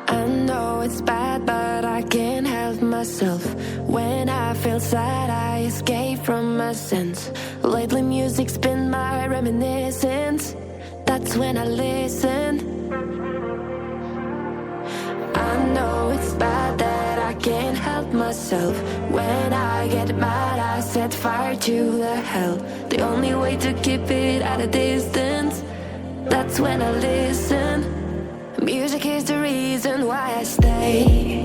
I know it's bad, but I can't help myself. When I feel sad, I escape from my sense. Lately music's been my reminiscence. That's when I listen. I know it's bad that I can't help myself. When I get mad, I set fire to the hell. The only way to keep it at a distance, that's when I listen. Music is the reason why I stay.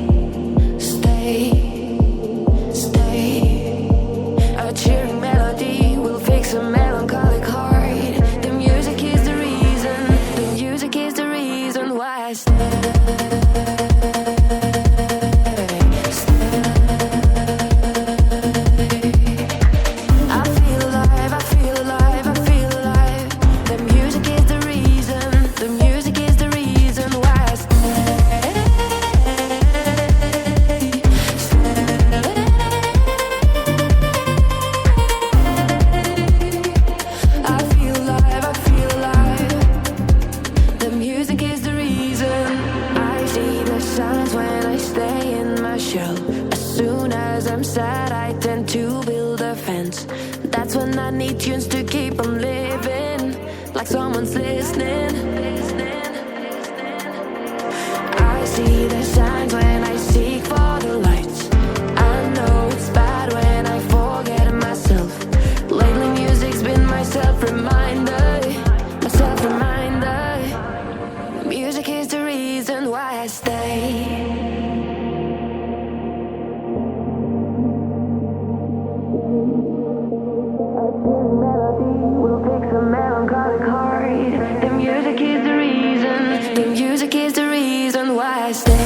A cheering melody will fix a melancholic heart. The music is the reason. The music is the reason why I stay. That's when I need tunes to keep on living, like someone's listening. I see the signs when I seek for the lights. I know it's bad when I forget myself. Lately music's been my self-reminder. Music is the reason why I stay. Melancholic heart. The music is the reason. The music is the reason why I stay.